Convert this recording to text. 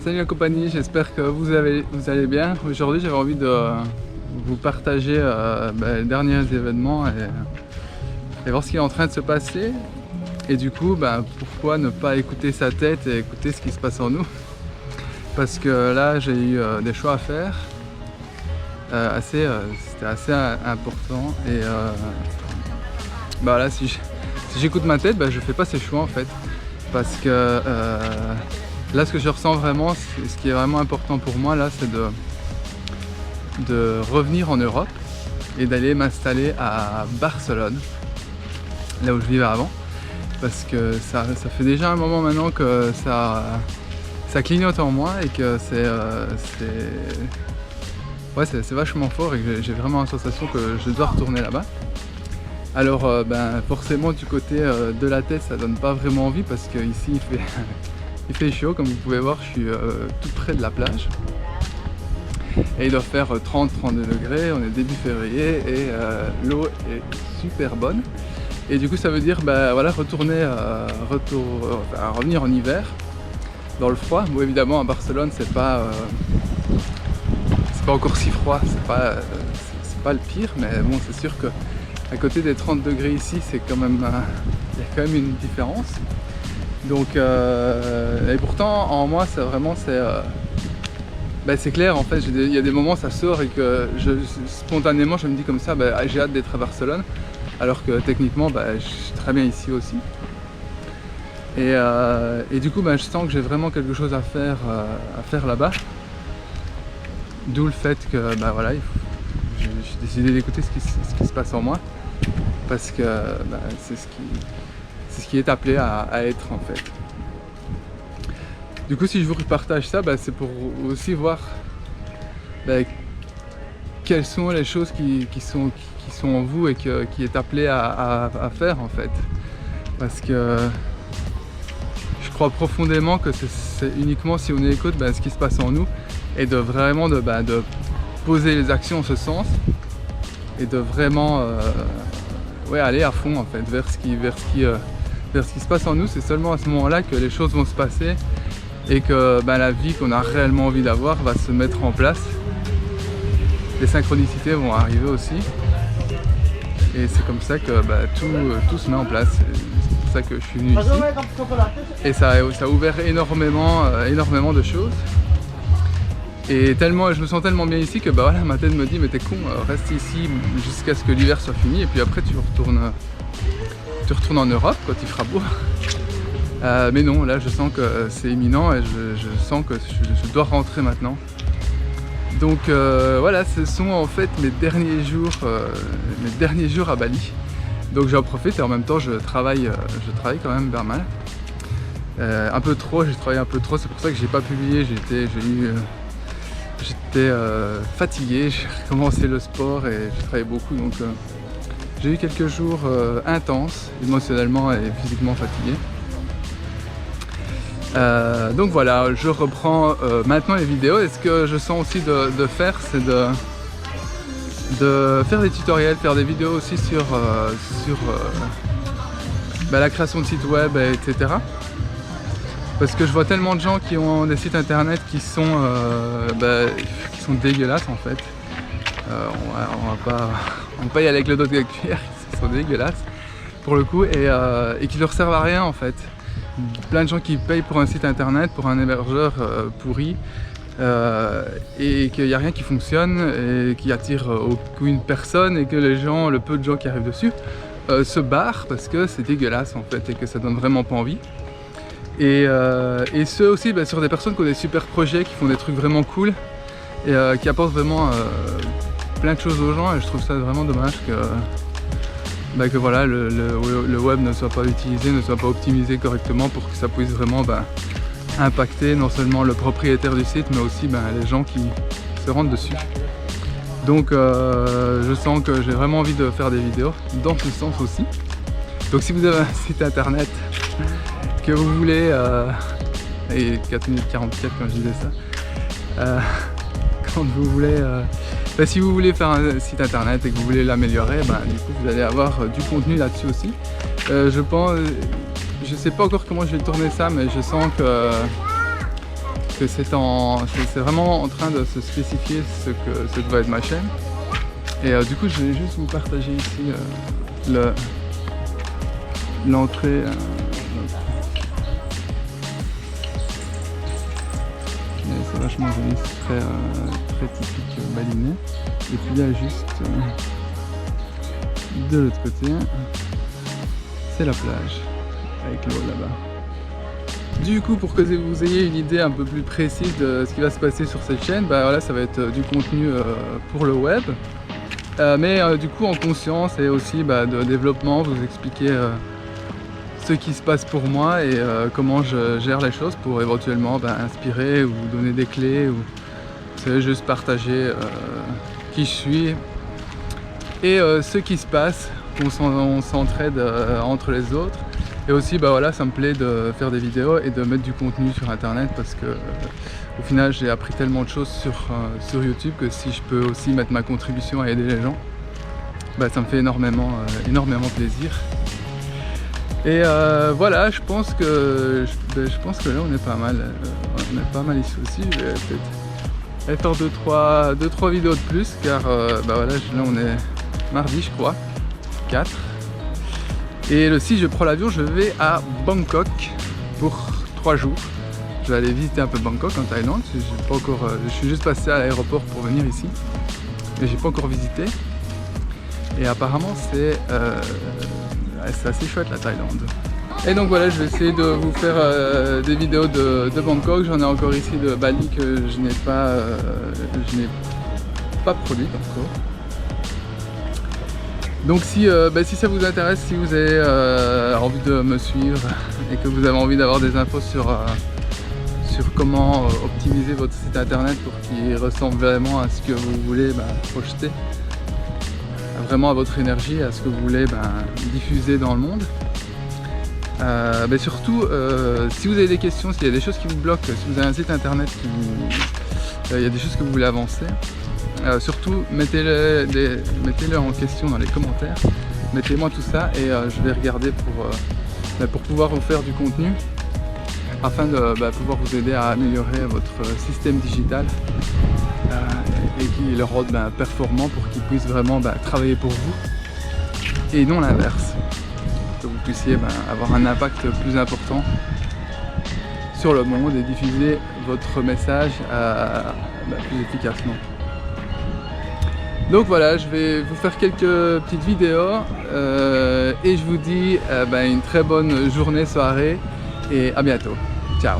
Salut la compagnie, j'espère que vous allez bien. Aujourd'hui j'avais envie de vous partager les derniers événements et voir ce qui est en train de se passer. Et du coup, pourquoi ne pas écouter sa tête et écouter ce qui se passe en nous. Parce que là j'ai eu des choix à faire. C'était assez important. Et là, si j'écoute ma tête, je fais pas ces choix en fait. Parce que là, ce que je ressens vraiment, ce qui est vraiment important pour moi là, c'est de revenir en Europe et d'aller m'installer à Barcelone, là où je vivais avant. Parce que ça fait déjà un moment maintenant que ça clignote en moi et que c'est vachement fort et que j'ai vraiment la sensation que je dois retourner là-bas. Alors forcément du côté de la tête ça donne pas vraiment envie parce qu'ici il fait chaud, comme vous pouvez voir je suis tout près de la plage et il doit faire 30-32 degrés, on est début février et l'eau est super bonne et du coup ça veut dire revenir en hiver dans le froid. Bon évidemment à Barcelone c'est pas encore si froid, c'est pas le pire, mais bon c'est sûr que à côté des 30 degrés ici, c'est quand même, il y a quand même une différence. Donc, et pourtant, en moi, c'est clair. En fait, il y a des moments, ça sort et que spontanément, je me dis comme ça, j'ai hâte d'être à Barcelone, alors que techniquement, je suis très bien ici aussi. Et du coup, je sens que j'ai vraiment quelque chose à faire là-bas. D'où le fait que, j'ai décidé d'écouter ce qui se passe en moi. Parce que c'est ce qui est appelé à être en fait. Du coup si je vous partage ça, c'est pour aussi voir quelles sont les choses qui sont en vous et qui est appelé à faire en fait. Parce que je crois profondément que c'est uniquement si on écoute ce qui se passe en nous et de vraiment de poser les actions en ce sens et de vraiment aller à fond en fait vers ce qui se passe en nous. C'est seulement à ce moment-là que les choses vont se passer et que la vie qu'on a réellement envie d'avoir va se mettre en place. Les synchronicités vont arriver aussi et c'est comme ça que tout se met en place. C'est pour ça que je suis venu ici et ça a ouvert énormément de choses. Et je me sens tellement bien ici que ma tête me dit mais t'es con, reste ici jusqu'à ce que l'hiver soit fini et puis après tu retournes en Europe quand il fera beau. Mais non, là je sens que c'est imminent et je sens que je dois rentrer maintenant. Donc voilà, ce sont en fait mes derniers jours à Bali. Donc j'en profite et en même temps je travaille quand même pas mal. J'ai travaillé un peu trop, c'est pour ça que j'ai pas publié, J'étais fatigué, j'ai recommencé le sport et j'ai travaillé beaucoup, donc j'ai eu quelques jours intenses, émotionnellement et physiquement fatigué. Donc voilà, je reprends maintenant les vidéos et ce que je sens aussi de faire, c'est de faire des tutoriels, faire des vidéos aussi sur la création de sites web, etc. Parce que je vois tellement de gens qui ont des sites internet qui sont dégueulasses en fait. On va pas y aller avec le dos de cuillère, ils sont dégueulasses pour le coup et qui leur servent à rien en fait. Plein de gens qui payent pour un site internet, pour un hébergeur pourri et qu'il n'y a rien qui fonctionne et qui attire aucune personne et que le peu de gens qui arrivent dessus se barrent parce que c'est dégueulasse en fait et que ça donne vraiment pas envie. Et ce aussi sur des personnes qui ont des super projets, qui font des trucs vraiment cool et qui apportent vraiment plein de choses aux gens et je trouve ça vraiment dommage que voilà, le web ne soit pas utilisé, ne soit pas optimisé correctement pour que ça puisse vraiment impacter non seulement le propriétaire du site mais aussi les gens qui se rendent dessus. Donc je sens que j'ai vraiment envie de faire des vidéos dans ce sens aussi. Donc si vous avez un site internet que vous voulez, et 4 minutes 44 quand je disais ça, quand vous voulez, si vous voulez faire un site internet et que vous voulez l'améliorer, du coup vous allez avoir du contenu là-dessus aussi. Je sais pas encore comment je vais tourner ça, mais je sens que que c'est vraiment en train de se spécifier ce que va être ma chaîne. Et du coup je vais juste vous partager ici l'entrée. C'est vachement joli, c'est très typique balinais. Et puis là juste de l'autre côté, c'est la plage avec l'eau là-bas. Du coup, pour que vous ayez une idée un peu plus précise de ce qui va se passer sur cette chaîne, bah voilà, ça va être du contenu pour le web, mais du coup en conscience et aussi de développement, vous expliquer ce qui se passe pour moi et comment je gère les choses pour éventuellement inspirer ou donner des clés, ou vous savez, juste partager qui je suis et ce qui se passe, qu'on s'entraide entre les autres. Et aussi voilà, ça me plaît de faire des vidéos et de mettre du contenu sur internet, parce que au final j'ai appris tellement de choses sur YouTube que si je peux aussi mettre ma contribution à aider les gens, ça me fait énormément plaisir. Et voilà, je pense que là on est pas mal, ici aussi. Je vais peut-être aller faire 2-3 vidéos de plus, car voilà, là on est mardi je crois, 4. Et le 6 je prends l'avion, je vais à Bangkok pour 3 jours. Je vais aller visiter un peu Bangkok en Thaïlande. Je suis juste passé à l'aéroport pour venir ici, mais j'ai pas encore visité. Et apparemment c'est assez chouette la Thaïlande. Et donc voilà, je vais essayer de vous faire des vidéos de Bangkok. J'en ai encore ici de Bali que je n'ai pas produite encore. Donc si ça vous intéresse, si vous avez envie de me suivre et que vous avez envie d'avoir des infos sur comment optimiser votre site internet pour qu'il ressemble vraiment à ce que vous voulez projeter, vraiment à votre énergie, à ce que vous voulez diffuser dans le monde. Surtout, si vous avez des questions, s'il y a des choses qui vous bloquent, si vous avez un site internet il y a des choses que vous voulez avancer, surtout mettez-le en question dans les commentaires, mettez-moi tout ça et je vais regarder pour pouvoir vous faire du contenu afin de pouvoir vous aider à améliorer votre système digital et qu'il le rende performant pour qu'il puisse vraiment travailler pour vous et non l'inverse, que vous puissiez avoir un impact plus important sur le monde et diffuser votre message plus efficacement. Donc voilà, je vais vous faire quelques petites vidéos et je vous dis une très bonne journée, soirée et à bientôt. Ciao.